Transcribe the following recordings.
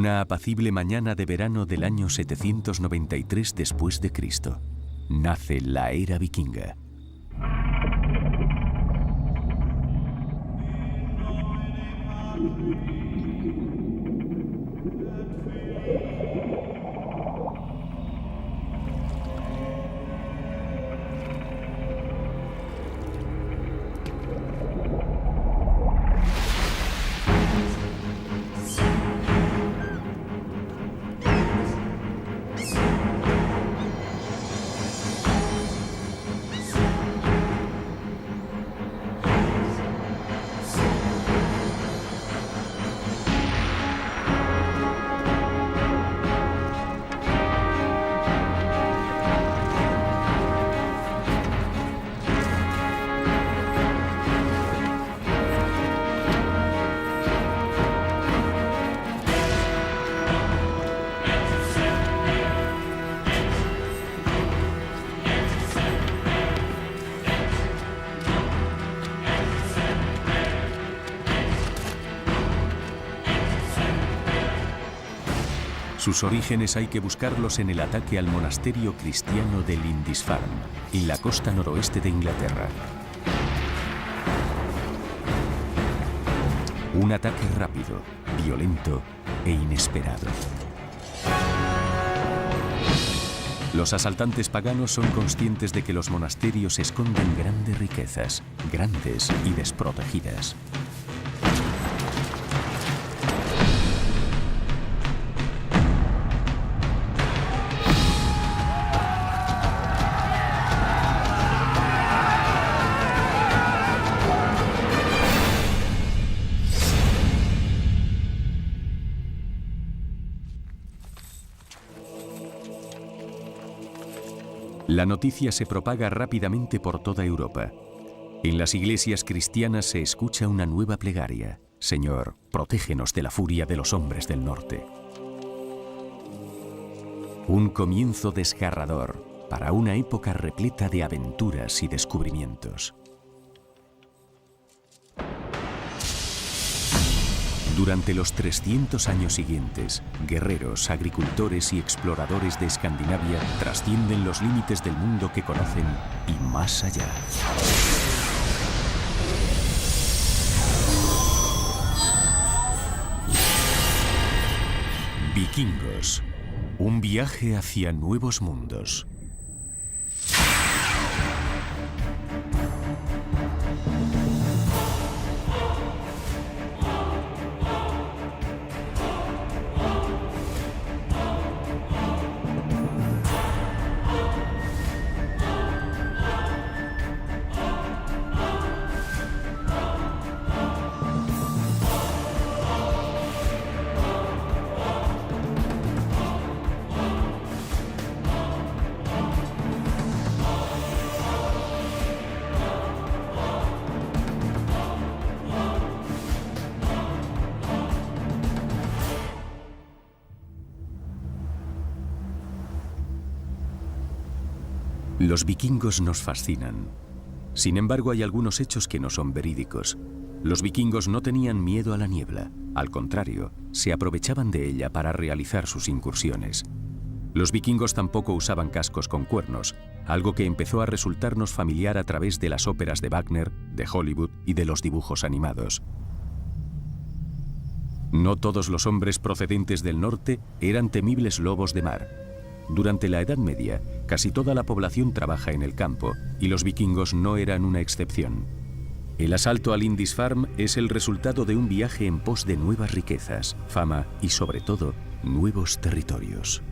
Una apacible mañana de verano del año 793 después de Cristo, nace la era vikinga. Sus orígenes hay que buscarlos en el ataque al monasterio cristiano de Lindisfarne, en la costa noroeste de Inglaterra. Un ataque rápido, violento e inesperado. Los asaltantes paganos son conscientes de que los monasterios esconden grandes riquezas, grandes y desprotegidas. La noticia se propaga rápidamente por toda Europa. En las iglesias cristianas se escucha una nueva plegaria: Señor, protégenos de la furia de los hombres del norte. Un comienzo desgarrador para una época repleta de aventuras y descubrimientos. Durante los 300 años siguientes, guerreros, agricultores y exploradores de Escandinavia trascienden los límites del mundo que conocen y más allá. Vikingos, un viaje hacia nuevos mundos. Los vikingos nos fascinan. Sin embargo, hay algunos hechos que no son verídicos. Los vikingos no tenían miedo a la niebla. Al contrario, se aprovechaban de ella para realizar sus incursiones. Los vikingos tampoco usaban cascos con cuernos, algo que empezó a resultarnos familiar a través de las óperas de Wagner, de Hollywood y de los dibujos animados. No todos los hombres procedentes del norte eran temibles lobos de mar. Durante la Edad Media, casi toda la población trabaja en el campo, y los vikingos no eran una excepción. El asalto a Lindisfarne es el resultado de un viaje en pos de nuevas riquezas, fama y, sobre todo, nuevos territorios.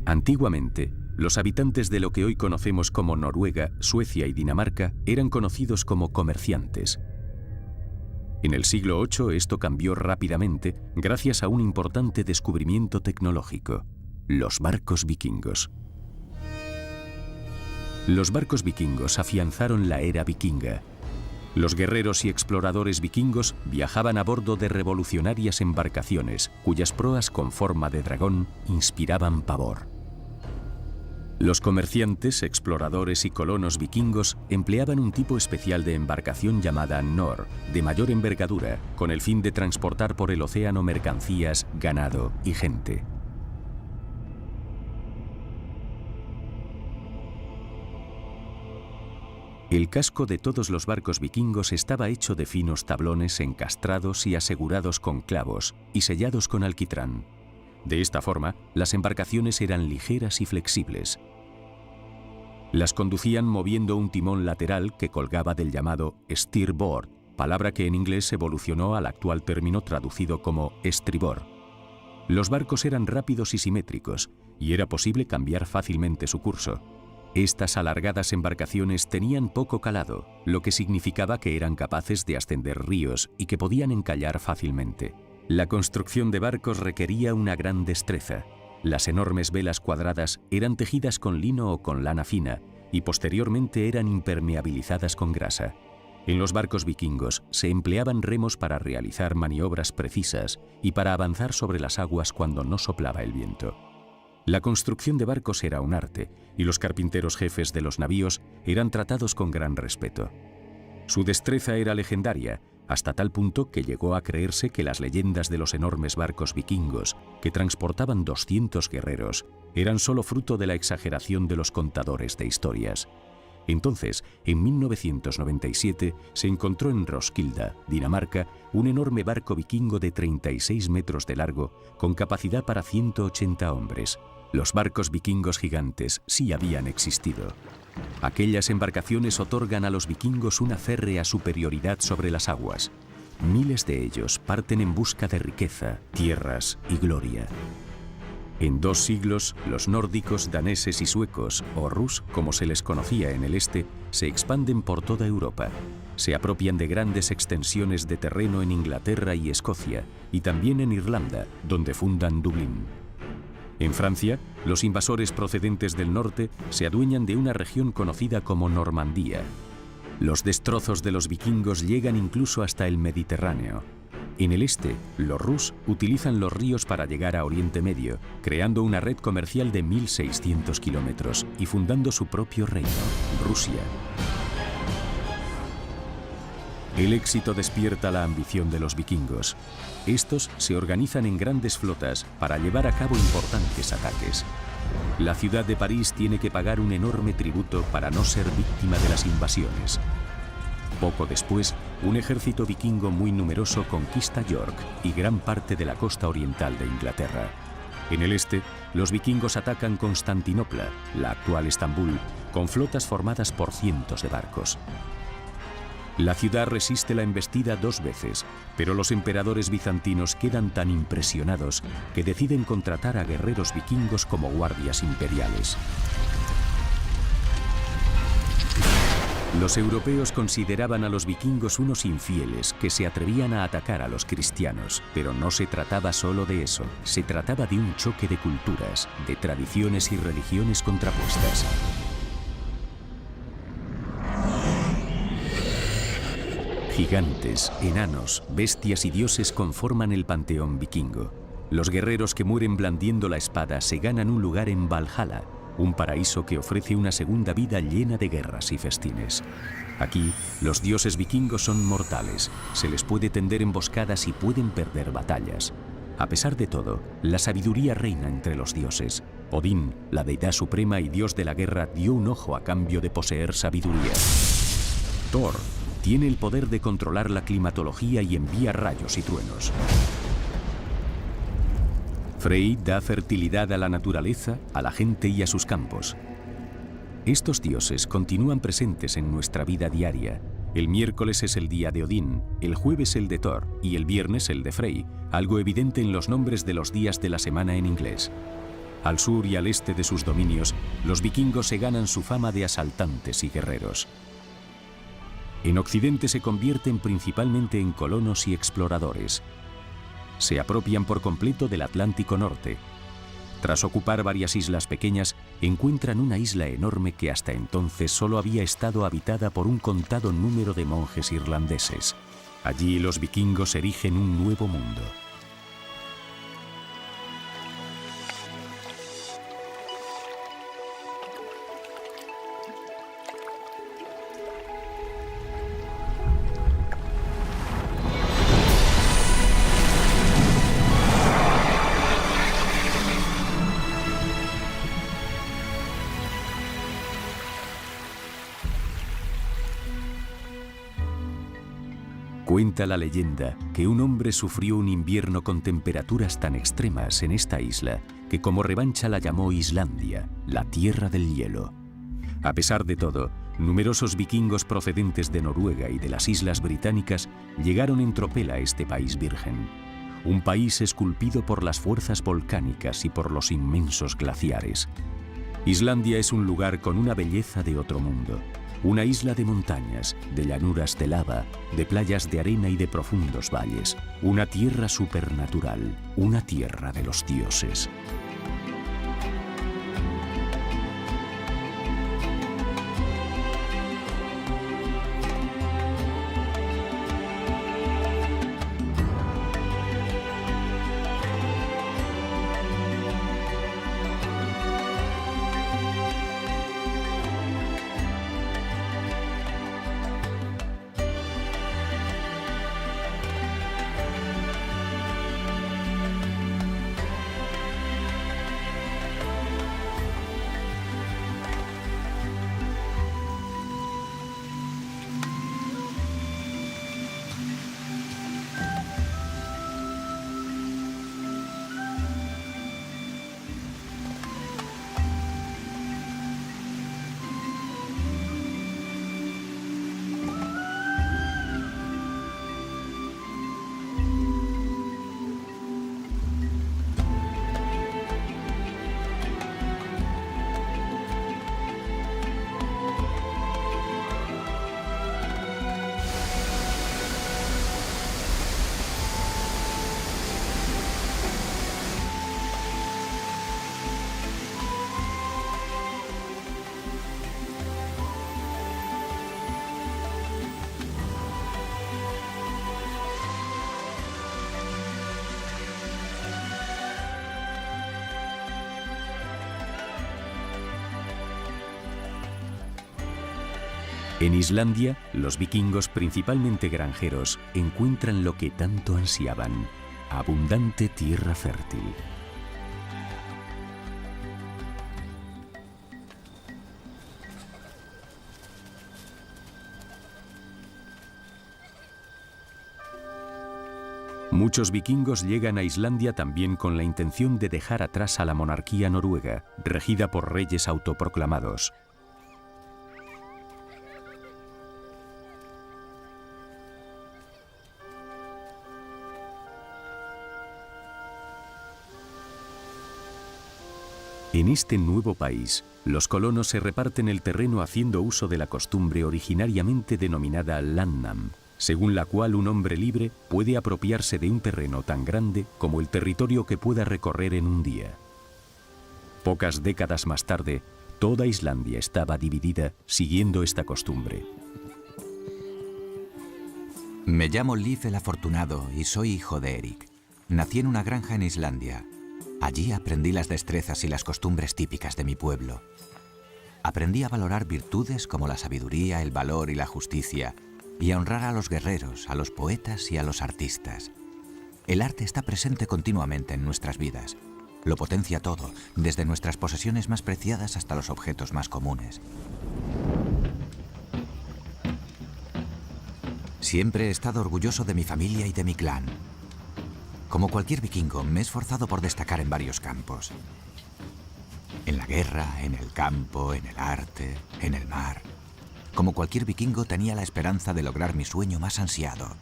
Antiguamente, los habitantes de lo que hoy conocemos como Noruega, Suecia y Dinamarca eran conocidos como comerciantes. En el siglo VIII esto cambió rápidamente gracias a un importante descubrimiento tecnológico: los barcos vikingos. Los barcos vikingos afianzaron la era vikinga. Los guerreros y exploradores vikingos viajaban a bordo de revolucionarias embarcaciones, cuyas proas con forma de dragón inspiraban pavor. Los comerciantes, exploradores y colonos vikingos empleaban un tipo especial de embarcación llamada nor, de mayor envergadura, con el fin de transportar por el océano mercancías, ganado y gente. El casco de todos los barcos vikingos estaba hecho de finos tablones encastrados y asegurados con clavos y sellados con alquitrán. De esta forma, las embarcaciones eran ligeras y flexibles. Las conducían moviendo un timón lateral que colgaba del llamado steerboard, palabra que en inglés evolucionó al actual término traducido como estribor. Los barcos eran rápidos y simétricos, y era posible cambiar fácilmente su curso. Estas alargadas embarcaciones tenían poco calado, lo que significaba que eran capaces de ascender ríos y que podían encallar fácilmente. La construcción de barcos requería una gran destreza. Las enormes velas cuadradas eran tejidas con lino o con lana fina y posteriormente eran impermeabilizadas con grasa. En los barcos vikingos se empleaban remos para realizar maniobras precisas y para avanzar sobre las aguas cuando no soplaba el viento. La construcción de barcos era un arte, y los carpinteros jefes de los navíos eran tratados con gran respeto. Su destreza era legendaria, hasta tal punto que llegó a creerse que las leyendas de los enormes barcos vikingos, que transportaban 200 guerreros, eran solo fruto de la exageración de los contadores de historias. Entonces, en 1997, se encontró en Roskilde, Dinamarca, un enorme barco vikingo de 36 metros de largo, con capacidad para 180 hombres. Los barcos vikingos gigantes sí habían existido. Aquellas embarcaciones otorgan a los vikingos una férrea superioridad sobre las aguas. Miles de ellos parten en busca de riqueza, tierras y gloria. En 2 siglos, los nórdicos, daneses y suecos, o rus, como se les conocía en el este, se expanden por toda Europa. Se apropian de grandes extensiones de terreno en Inglaterra y Escocia, y también en Irlanda, donde fundan Dublín. En Francia, los invasores procedentes del norte se adueñan de una región conocida como Normandía. Los destrozos de los vikingos llegan incluso hasta el Mediterráneo. En el este, los rus utilizan los ríos para llegar a Oriente Medio, creando una red comercial de 1.600 kilómetros y fundando su propio reino, Rusia. El éxito despierta la ambición de los vikingos. Estos se organizan en grandes flotas para llevar a cabo importantes ataques. La ciudad de París tiene que pagar un enorme tributo para no ser víctima de las invasiones. Poco después, un ejército vikingo muy numeroso conquista York y gran parte de la costa oriental de Inglaterra. En el este, los vikingos atacan Constantinopla, la actual Estambul, con flotas formadas por cientos de barcos. La ciudad resiste la embestida 2 veces, pero los emperadores bizantinos quedan tan impresionados que deciden contratar a guerreros vikingos como guardias imperiales. Los europeos consideraban a los vikingos unos infieles que se atrevían a atacar a los cristianos, pero no se trataba solo de eso, se trataba de un choque de culturas, de tradiciones y religiones contrapuestas. Gigantes, enanos, bestias y dioses conforman el panteón vikingo. Los guerreros que mueren blandiendo la espada se ganan un lugar en Valhalla, un paraíso que ofrece una segunda vida llena de guerras y festines. Aquí, los dioses vikingos son mortales, se les puede tender emboscadas y pueden perder batallas. A pesar de todo, la sabiduría reina entre los dioses. Odín, la deidad suprema y dios de la guerra, dio un ojo a cambio de poseer sabiduría. Thor tiene el poder de controlar la climatología y envía rayos y truenos. Frey da fertilidad a la naturaleza, a la gente y a sus campos. Estos dioses continúan presentes en nuestra vida diaria. El miércoles es el día de Odín, el jueves el de Thor y el viernes el de Frey, algo evidente en los nombres de los días de la semana en inglés. Al sur y al este de sus dominios, los vikingos se ganan su fama de asaltantes y guerreros. En Occidente se convierten principalmente en colonos y exploradores. Se apropian por completo del Atlántico Norte. Tras ocupar varias islas pequeñas, encuentran una isla enorme que hasta entonces solo había estado habitada por un contado número de monjes irlandeses. Allí los vikingos erigen un nuevo mundo. Cuenta la leyenda que un hombre sufrió un invierno con temperaturas tan extremas en esta isla que como revancha la llamó Islandia, la tierra del hielo. A pesar de todo, numerosos vikingos procedentes de Noruega y de las islas británicas llegaron en tropel a este país virgen, un país esculpido por las fuerzas volcánicas y por los inmensos glaciares. Islandia es un lugar con una belleza de otro mundo, una isla de montañas, de llanuras de lava, de playas de arena y de profundos valles, una tierra supernatural, una tierra de los dioses. En Islandia, los vikingos, principalmente granjeros, encuentran lo que tanto ansiaban: abundante tierra fértil. Muchos vikingos llegan a Islandia también con la intención de dejar atrás a la monarquía noruega, regida por reyes autoproclamados. En este nuevo país, los colonos se reparten el terreno haciendo uso de la costumbre originariamente denominada landnam, según la cual un hombre libre puede apropiarse de un terreno tan grande como el territorio que pueda recorrer en un día. Pocas décadas más tarde, toda Islandia estaba dividida siguiendo esta costumbre. Me llamo Leif el Afortunado y soy hijo de Eric. Nací en una granja en Islandia. Allí aprendí las destrezas y las costumbres típicas de mi pueblo. Aprendí a valorar virtudes como la sabiduría, el valor y la justicia, y a honrar a los guerreros, a los poetas y a los artistas. El arte está presente continuamente en nuestras vidas. Lo potencia todo, desde nuestras posesiones más preciadas hasta los objetos más comunes. Siempre he estado orgulloso de mi familia y de mi clan. Como cualquier vikingo, me he esforzado por destacar en varios campos. En la guerra, en el campo, en el arte, en el mar. Como cualquier vikingo, tenía la esperanza de lograr mi sueño más ansiado.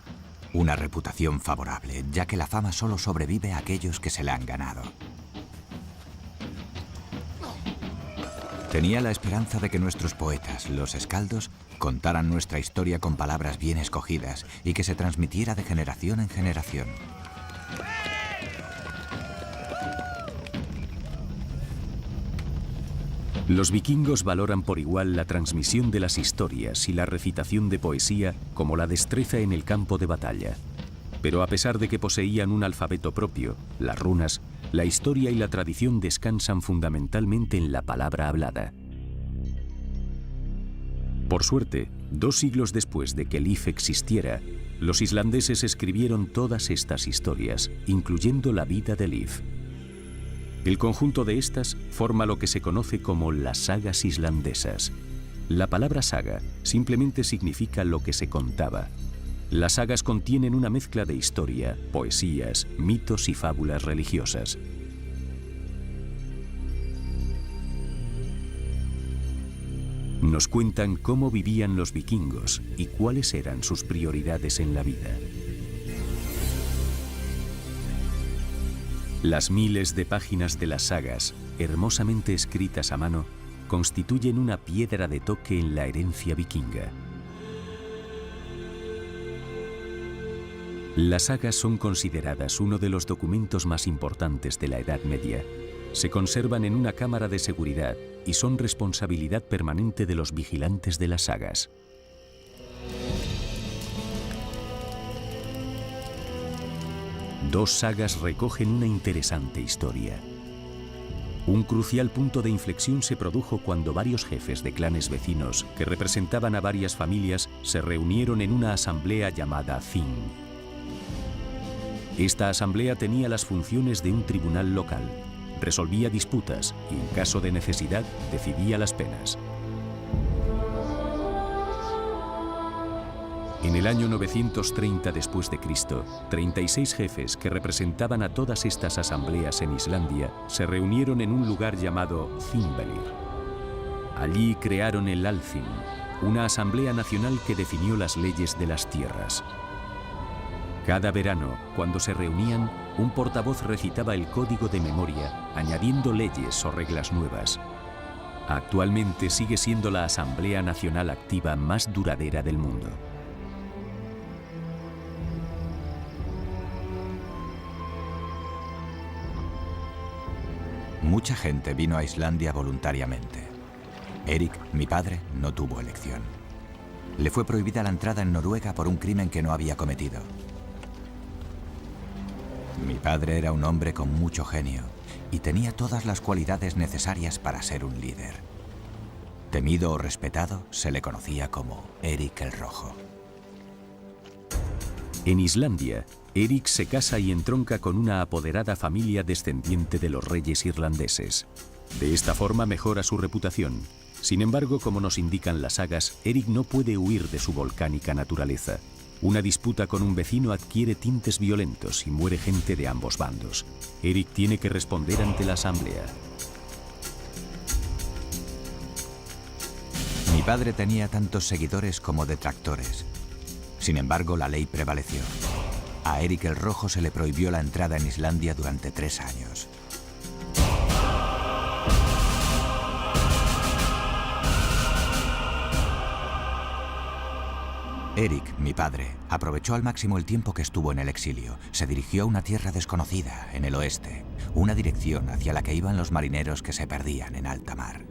Una reputación favorable, ya que la fama solo sobrevive a aquellos que se la han ganado. Tenía la esperanza de que nuestros poetas, los escaldos, contaran nuestra historia con palabras bien escogidas y que se transmitiera de generación en generación. Los vikingos valoran por igual la transmisión de las historias y la recitación de poesía como la destreza en el campo de batalla. Pero a pesar de que poseían un alfabeto propio, las runas, la historia y la tradición descansan fundamentalmente en la palabra hablada. Por suerte, 2 siglos después de que Leif existiera, los islandeses escribieron todas estas historias, incluyendo la vida de Leif. El conjunto de estas forma lo que se conoce como las sagas islandesas. La palabra saga simplemente significa lo que se contaba. Las sagas contienen una mezcla de historia, poesías, mitos y fábulas religiosas. Nos cuentan cómo vivían los vikingos y cuáles eran sus prioridades en la vida. Las miles de páginas de las sagas, hermosamente escritas a mano, constituyen una piedra de toque en la herencia vikinga. Las sagas son consideradas uno de los documentos más importantes de la Edad Media. Se conservan en una cámara de seguridad y son responsabilidad permanente de los vigilantes de las sagas. Dos sagas recogen una interesante historia. Un crucial punto de inflexión se produjo cuando varios jefes de clanes vecinos, que representaban a varias familias, se reunieron en una asamblea llamada Þing. Esta asamblea tenía las funciones de un tribunal local. Resolvía disputas y, en caso de necesidad, decidía las penas. En el año 930 después de Cristo, 36 jefes que representaban a todas estas asambleas en Islandia se reunieron en un lugar llamado Þingvellir. Allí crearon el Alþing, una asamblea nacional que definió las leyes de las tierras. Cada verano, cuando se reunían, un portavoz recitaba el código de memoria, añadiendo leyes o reglas nuevas. Actualmente sigue siendo la Asamblea Nacional activa más duradera del mundo. Mucha gente vino a Islandia voluntariamente. Erik, mi padre, no tuvo elección. Le fue prohibida la entrada en Noruega por un crimen que no había cometido. Mi padre era un hombre con mucho genio y tenía todas las cualidades necesarias para ser un líder. Temido o respetado, se le conocía como Erik el Rojo. En Islandia, Erik se casa y entronca con una apoderada familia descendiente de los reyes irlandeses. De esta forma mejora su reputación. Sin embargo, como nos indican las sagas, Erik no puede huir de su volcánica naturaleza. Una disputa con un vecino adquiere tintes violentos y muere gente de ambos bandos. Erik tiene que responder ante la asamblea. Mi padre tenía tantos seguidores como detractores. Sin embargo, la ley prevaleció. A Erik el Rojo se le prohibió la entrada en Islandia durante 3 años. Erik, mi padre, aprovechó al máximo el tiempo que estuvo en el exilio. Se dirigió a una tierra desconocida, en el oeste, una dirección hacia la que iban los marineros que se perdían en alta mar.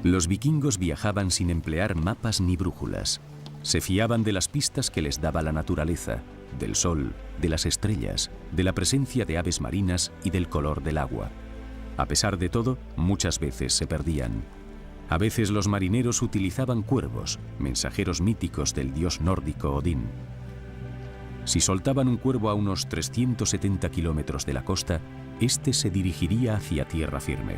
Los vikingos viajaban sin emplear mapas ni brújulas. Se fiaban de las pistas que les daba la naturaleza, del sol, de las estrellas, de la presencia de aves marinas y del color del agua. A pesar de todo, muchas veces se perdían. A veces los marineros utilizaban cuervos, mensajeros míticos del dios nórdico Odín. Si soltaban un cuervo a unos 370 kilómetros de la costa, este se dirigiría hacia tierra firme.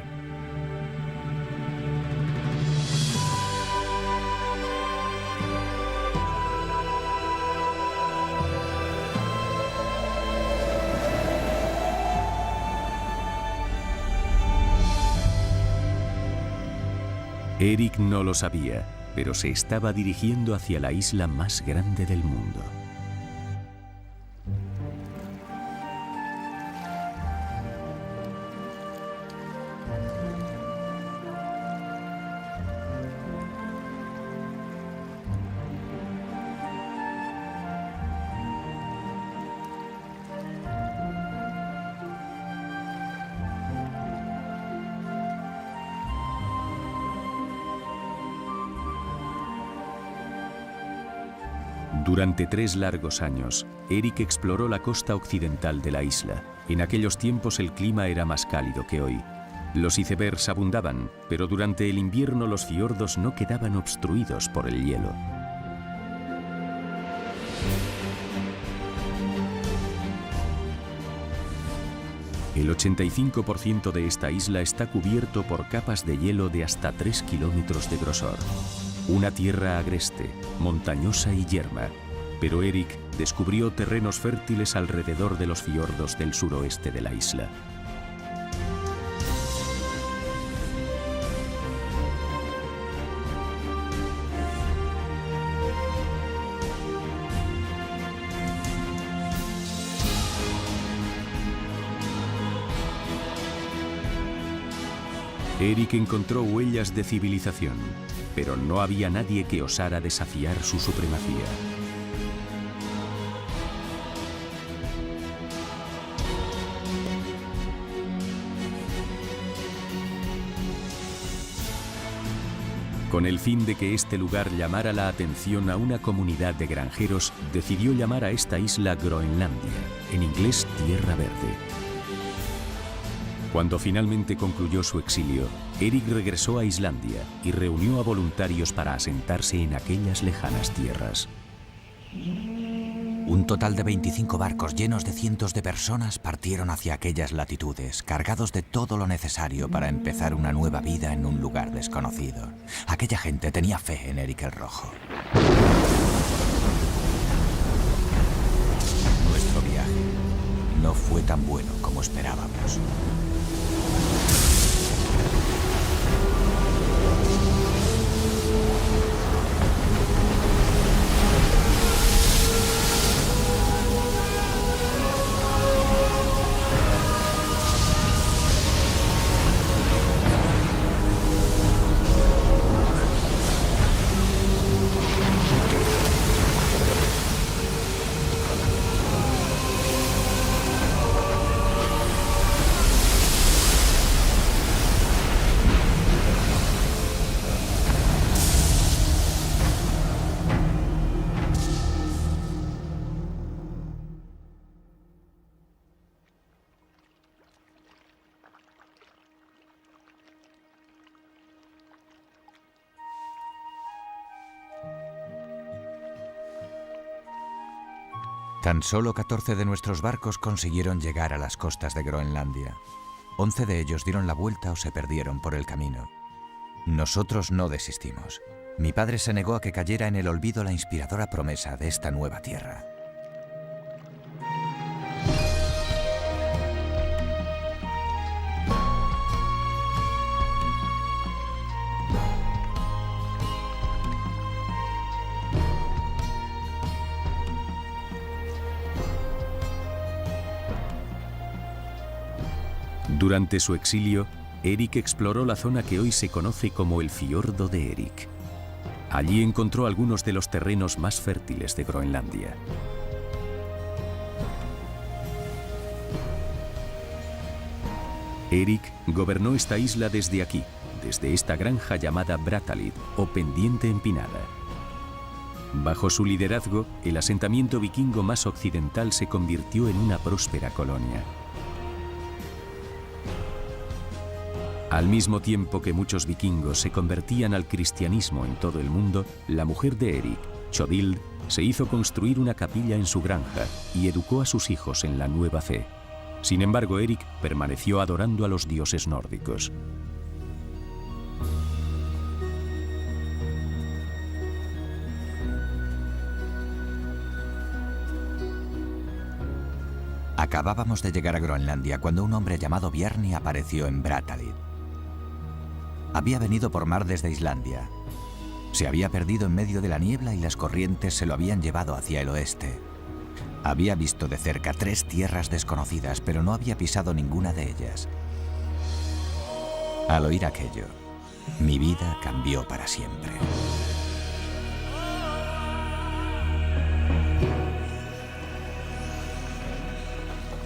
Erik no lo sabía, pero se estaba dirigiendo hacia la isla más grande del mundo. Durante 3 largos años, Erik exploró la costa occidental de la isla. En aquellos tiempos el clima era más cálido que hoy. Los icebergs abundaban, pero durante el invierno los fiordos no quedaban obstruidos por el hielo. El 85% de esta isla está cubierto por capas de hielo de hasta 3 kilómetros de grosor. Una tierra agreste, montañosa y yerma, pero Erik descubrió terrenos fértiles alrededor de los fiordos del suroeste de la isla. Erik encontró huellas de civilización, pero no había nadie que osara desafiar su supremacía. Con el fin de que este lugar llamara la atención a una comunidad de granjeros, decidió llamar a esta isla Groenlandia, en inglés Tierra Verde. Cuando finalmente concluyó su exilio, Erik regresó a Islandia y reunió a voluntarios para asentarse en aquellas lejanas tierras. Un total de 25 barcos llenos de cientos de personas partieron hacia aquellas latitudes, cargados de todo lo necesario para empezar una nueva vida en un lugar desconocido. Aquella gente tenía fe en Erik el Rojo. Nuestro viaje no fue tan bueno como esperábamos. Tan solo 14 de nuestros barcos consiguieron llegar a las costas de Groenlandia. 11 de ellos dieron la vuelta o se perdieron por el camino. Nosotros no desistimos. Mi padre se negó a que cayera en el olvido la inspiradora promesa de esta nueva tierra. Durante su exilio, Erik exploró la zona que hoy se conoce como el fiordo de Erik. Allí encontró algunos de los terrenos más fértiles de Groenlandia. Erik gobernó esta isla desde aquí, desde esta granja llamada Brattahlid, o pendiente empinada. Bajo su liderazgo, el asentamiento vikingo más occidental se convirtió en una próspera colonia. Al mismo tiempo que muchos vikingos se convertían al cristianismo en todo el mundo, la mujer de Erik, Tjódild, se hizo construir una capilla en su granja y educó a sus hijos en la nueva fe. Sin embargo, Erik permaneció adorando a los dioses nórdicos. Acabábamos de llegar a Groenlandia cuando un hombre llamado Bjarni apareció en Brattahlid. Había venido por mar desde Islandia. Se había perdido en medio de la niebla y las corrientes se lo habían llevado hacia el oeste. Había visto de cerca 3 tierras desconocidas, pero no había pisado ninguna de ellas. Al oír aquello, mi vida cambió para siempre.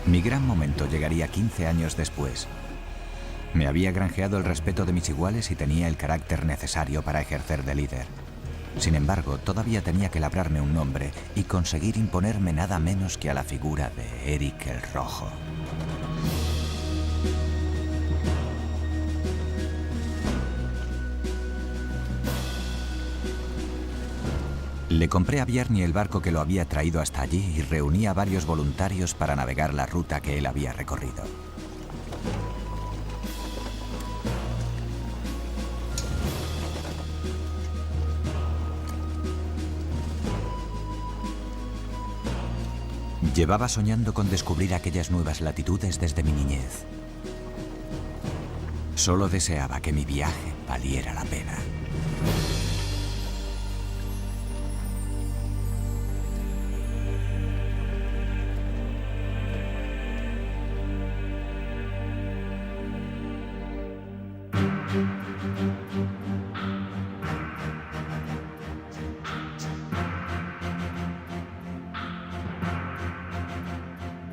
Mi gran momento llegaría 15 años después. Me había granjeado el respeto de mis iguales y tenía el carácter necesario para ejercer de líder. Sin embargo, todavía tenía que labrarme un nombre y conseguir imponerme nada menos que a la figura de Erik el Rojo. Le compré a Bjarni el barco que lo había traído hasta allí y reuní a varios voluntarios para navegar la ruta que él había recorrido. Llevaba soñando con descubrir aquellas nuevas latitudes desde mi niñez. Solo deseaba que mi viaje valiera la pena.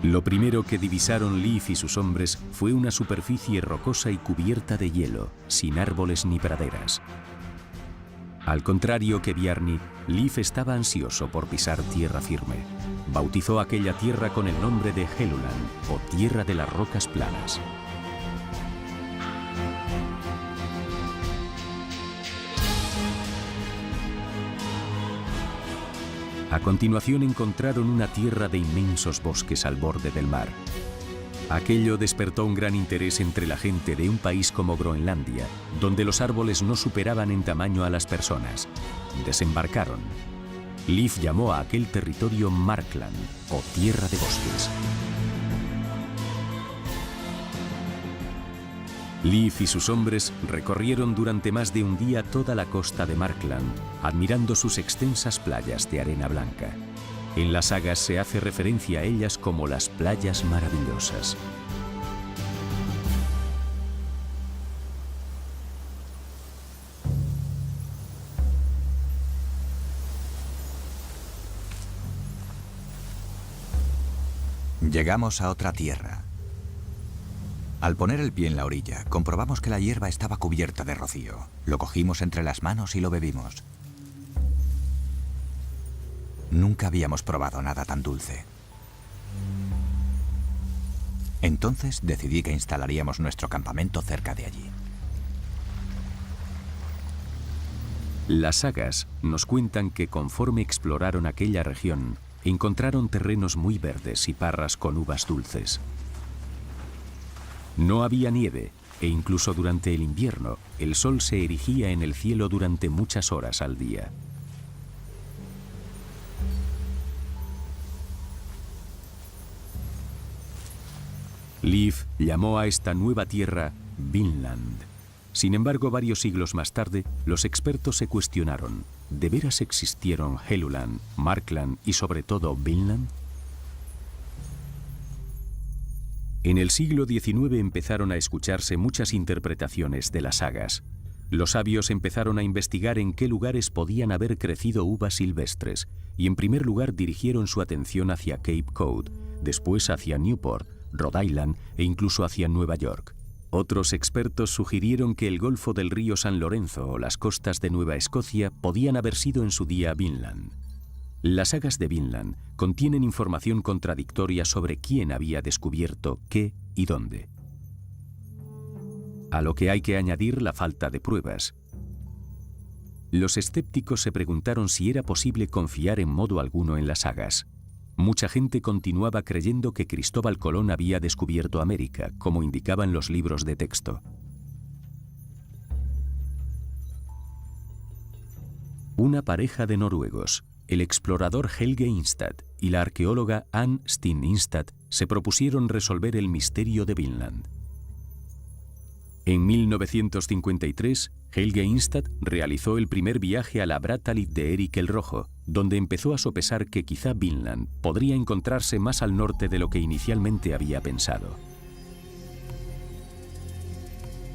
Lo primero que divisaron Leif y sus hombres fue una superficie rocosa y cubierta de hielo, sin árboles ni praderas. Al contrario que Bjarni, Leif estaba ansioso por pisar tierra firme. Bautizó aquella tierra con el nombre de Helluland, o Tierra de las Rocas Planas. A continuación encontraron una tierra de inmensos bosques al borde del mar. Aquello despertó un gran interés entre la gente de un país como Groenlandia, donde los árboles no superaban en tamaño a las personas. Desembarcaron. Leif llamó a aquel territorio Markland, o Tierra de Bosques. Leif y sus hombres recorrieron durante más de un día toda la costa de Markland, admirando sus extensas playas de arena blanca. En las sagas se hace referencia a ellas como las playas maravillosas. Llegamos a otra tierra. Al poner el pie en la orilla, comprobamos que la hierba estaba cubierta de rocío. Lo cogimos entre las manos y lo bebimos. Nunca habíamos probado nada tan dulce. Entonces decidí que instalaríamos nuestro campamento cerca de allí. Las sagas nos cuentan que conforme exploraron aquella región, encontraron terrenos muy verdes y parras con uvas dulces. No había nieve, e incluso durante el invierno, el sol se erigía en el cielo durante muchas horas al día. Leif llamó a esta nueva tierra Vinland. Sin embargo, varios siglos más tarde, los expertos se cuestionaron: ¿de veras existieron Helluland, Markland y sobre todo Vinland? En el siglo XIX empezaron a escucharse muchas interpretaciones de las sagas. Los sabios empezaron a investigar en qué lugares podían haber crecido uvas silvestres, y en primer lugar dirigieron su atención hacia Cape Cod, después hacia Newport, Rhode Island e incluso hacia Nueva York. Otros expertos sugirieron que el Golfo del río San Lorenzo o las costas de Nueva Escocia podían haber sido en su día Vinland. Las sagas de Vinland contienen información contradictoria sobre quién había descubierto qué y dónde. A lo que hay que añadir la falta de pruebas. Los escépticos se preguntaron si era posible confiar en modo alguno en las sagas. Mucha gente continuaba creyendo que Cristóbal Colón había descubierto América, como indicaban los libros de texto. Una pareja de noruegos, el explorador Helge Ingstad y la arqueóloga Anne Steen Ingstad, se propusieron resolver el misterio de Vinland. En 1953, Helge Ingstad realizó el primer viaje a la Brattahlid de Erik el Rojo, donde empezó a sopesar que quizá Vinland podría encontrarse más al norte de lo que inicialmente había pensado.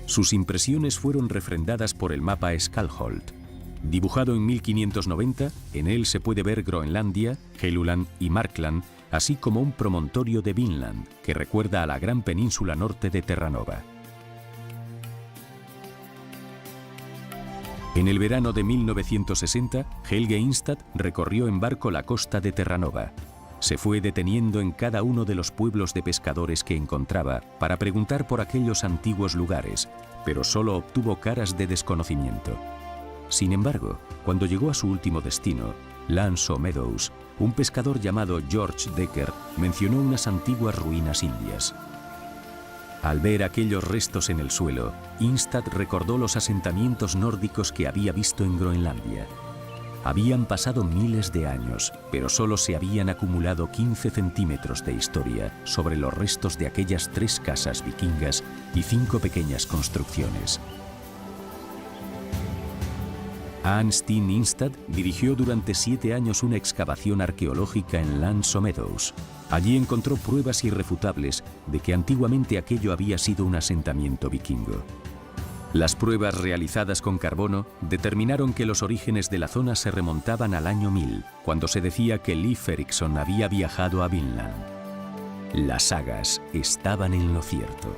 Sus impresiones fueron refrendadas por el mapa Skalholt. Dibujado en 1590, en él se puede ver Groenlandia, Helluland y Markland, así como un promontorio de Vinland, que recuerda a la gran península norte de Terranova. En el verano de 1960, Helge Ingstad recorrió en barco la costa de Terranova. Se fue deteniendo en cada uno de los pueblos de pescadores que encontraba para preguntar por aquellos antiguos lugares, pero solo obtuvo caras de desconocimiento. Sin embargo, cuando llegó a su último destino, Lance Meadows, un pescador llamado George Decker mencionó unas antiguas ruinas indias. Al ver aquellos restos en el suelo, Ingstad recordó los asentamientos nórdicos que había visto en Groenlandia. Habían pasado miles de años, pero solo se habían acumulado 15 centímetros de historia sobre los restos de aquellas 3 casas vikingas y 5 pequeñas construcciones. Anne Steen Instad dirigió durante 7 años una excavación arqueológica en L'Anse aux Meadows. Allí encontró pruebas irrefutables de que antiguamente aquello había sido un asentamiento vikingo. Las pruebas realizadas con carbono determinaron que los orígenes de la zona se remontaban al año 1000, cuando se decía que Leif Erikson había viajado a Vinland. Las sagas estaban en lo cierto.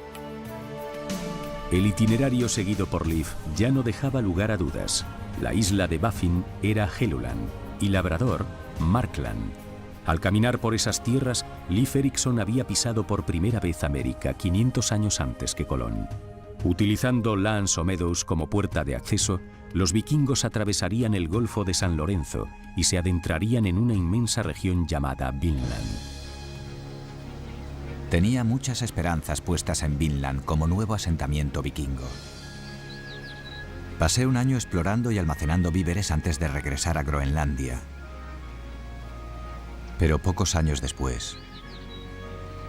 El itinerario seguido por Leif ya no dejaba lugar a dudas. La isla de Baffin era Helluland y Labrador, Markland. Al caminar por esas tierras, Leif Erikson había pisado por primera vez América 500 años antes que Colón. Utilizando L'Anse aux Meadows como puerta de acceso, los vikingos atravesarían el Golfo de San Lorenzo y se adentrarían en una inmensa región llamada Vinland. Tenía muchas esperanzas puestas en Vinland como nuevo asentamiento vikingo. Pasé un año explorando y almacenando víveres antes de regresar a Groenlandia. Pero pocos años después,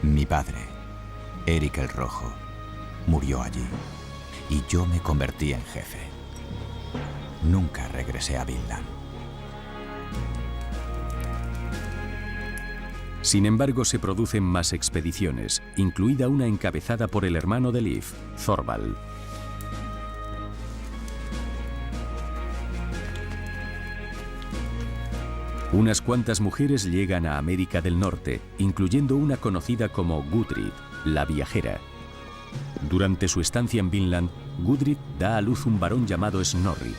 mi padre, Erik el Rojo, murió allí y yo me convertí en jefe. Nunca regresé a Vinland. Sin embargo, se producen más expediciones, incluida una encabezada por el hermano de Leif, Thorvald. Unas cuantas mujeres llegan a América del Norte, incluyendo una conocida como Gudrid, la viajera. Durante su estancia en Vinland, Gudrid da a luz un varón llamado Snorri.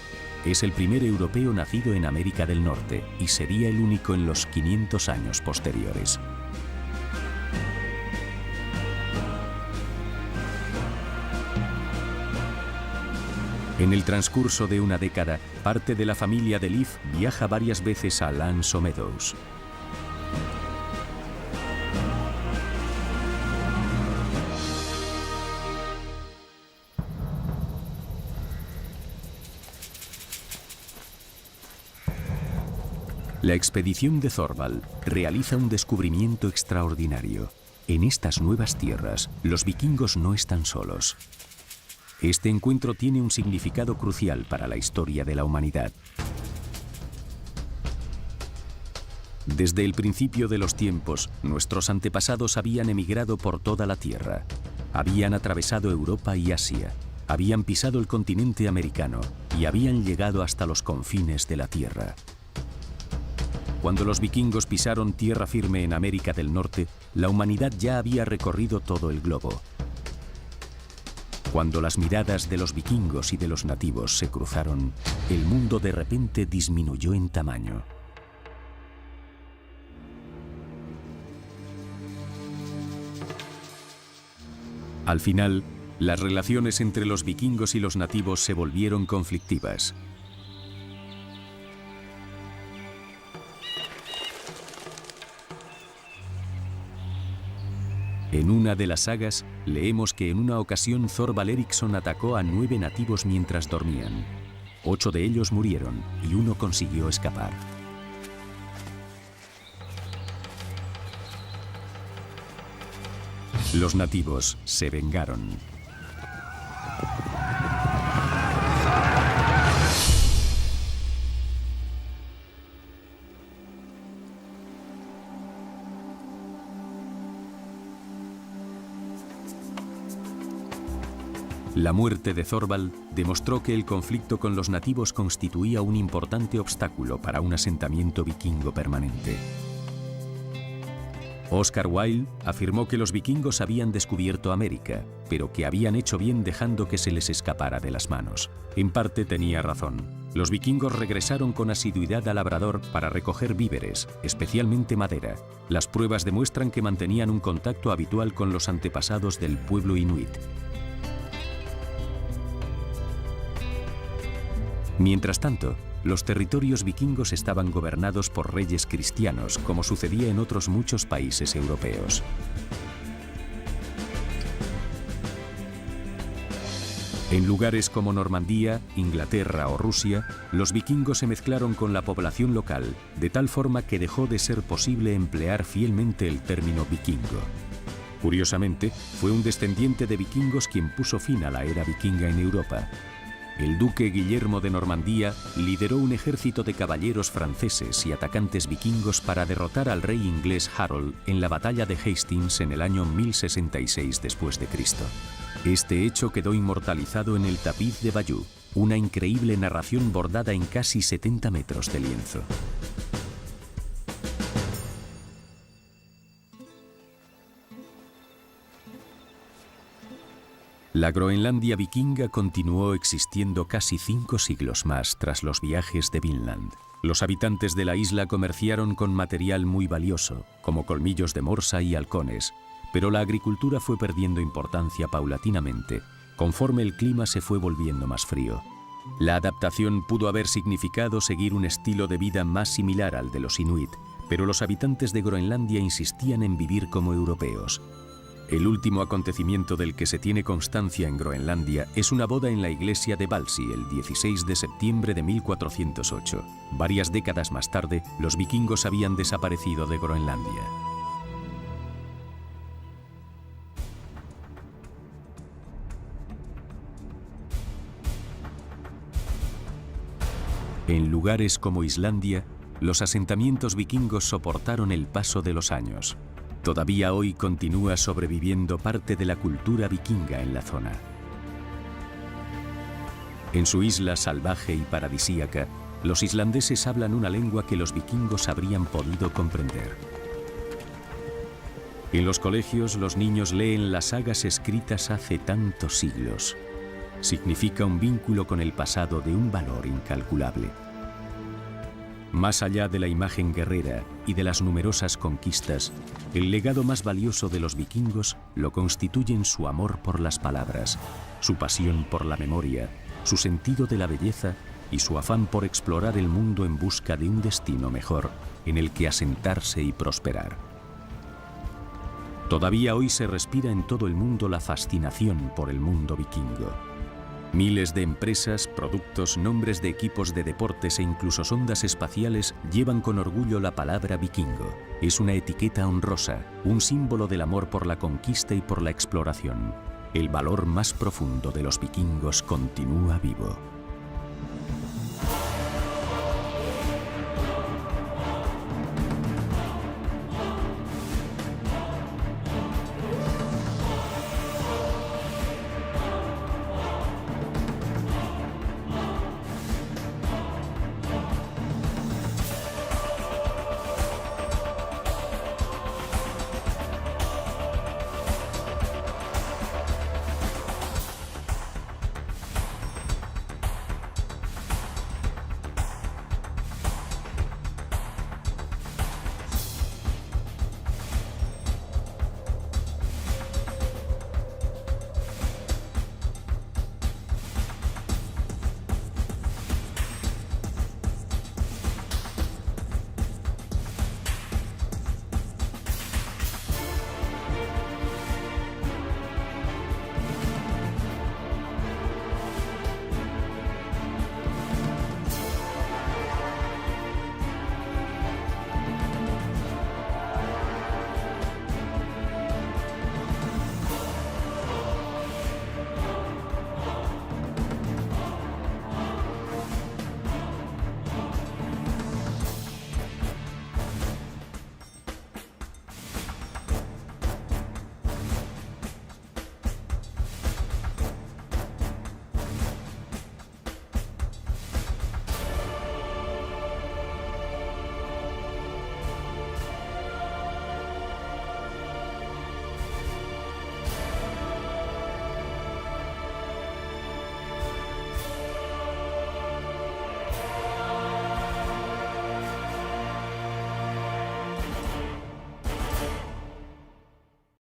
Es el primer europeo nacido en América del Norte y sería el único en los 500 años posteriores. En el transcurso de una década, parte de la familia de Leif viaja varias veces a L'Anse aux Meadows. La expedición de Thorvald realiza un descubrimiento extraordinario. En estas nuevas tierras, los vikingos no están solos. Este encuentro tiene un significado crucial para la historia de la humanidad. Desde el principio de los tiempos, nuestros antepasados habían emigrado por toda la Tierra. Habían atravesado Europa y Asia, habían pisado el continente americano y habían llegado hasta los confines de la Tierra. Cuando los vikingos pisaron tierra firme en América del Norte, la humanidad ya había recorrido todo el globo. Cuando las miradas de los vikingos y de los nativos se cruzaron, el mundo de repente disminuyó en tamaño. Al final, las relaciones entre los vikingos y los nativos se volvieron conflictivas. En una de las sagas, leemos que en una ocasión Thorvald Eriksson atacó a 9 nativos mientras dormían. 8 de ellos murieron y uno consiguió escapar. Los nativos se vengaron. La muerte de Thorvald demostró que el conflicto con los nativos constituía un importante obstáculo para un asentamiento vikingo permanente. Oscar Wilde afirmó que los vikingos habían descubierto América, pero que habían hecho bien dejando que se les escapara de las manos. En parte tenía razón. Los vikingos regresaron con asiduidad a Labrador para recoger víveres, especialmente madera. Las pruebas demuestran que mantenían un contacto habitual con los antepasados del pueblo inuit. Mientras tanto, los territorios vikingos estaban gobernados por reyes cristianos, como sucedía en otros muchos países europeos. En lugares como Normandía, Inglaterra o Rusia, los vikingos se mezclaron con la población local, de tal forma que dejó de ser posible emplear fielmente el término vikingo. Curiosamente, fue un descendiente de vikingos quien puso fin a la era vikinga en Europa. El duque Guillermo de Normandía lideró un ejército de caballeros franceses y atacantes vikingos para derrotar al rey inglés Harold en la batalla de Hastings en el año 1066 después de Cristo. Este hecho quedó inmortalizado en el tapiz de Bayeux, una increíble narración bordada en casi 70 metros de lienzo. La Groenlandia vikinga continuó existiendo casi 5 siglos más tras los viajes de Vinland. Los habitantes de la isla comerciaron con material muy valioso, como colmillos de morsa y halcones, pero la agricultura fue perdiendo importancia paulatinamente, conforme el clima se fue volviendo más frío. La adaptación pudo haber significado seguir un estilo de vida más similar al de los inuit, pero los habitantes de Groenlandia insistían en vivir como europeos. El último acontecimiento del que se tiene constancia en Groenlandia es una boda en la iglesia de Valsi el 16 de septiembre de 1408. Varias décadas más tarde, los vikingos habían desaparecido de Groenlandia. En lugares como Islandia, los asentamientos vikingos soportaron el paso de los años. Todavía hoy continúa sobreviviendo parte de la cultura vikinga en la zona. En su isla salvaje y paradisíaca, los islandeses hablan una lengua que los vikingos habrían podido comprender. En los colegios, los niños leen las sagas escritas hace tantos siglos. Significa un vínculo con el pasado de un valor incalculable. Más allá de la imagen guerrera y de las numerosas conquistas, el legado más valioso de los vikingos lo constituyen su amor por las palabras, su pasión por la memoria, su sentido de la belleza y su afán por explorar el mundo en busca de un destino mejor en el que asentarse y prosperar. Todavía hoy se respira en todo el mundo la fascinación por el mundo vikingo. Miles de empresas, productos, nombres de equipos de deportes e incluso sondas espaciales llevan con orgullo la palabra vikingo. Es una etiqueta honrosa, un símbolo del amor por la conquista y por la exploración. El valor más profundo de los vikingos continúa vivo.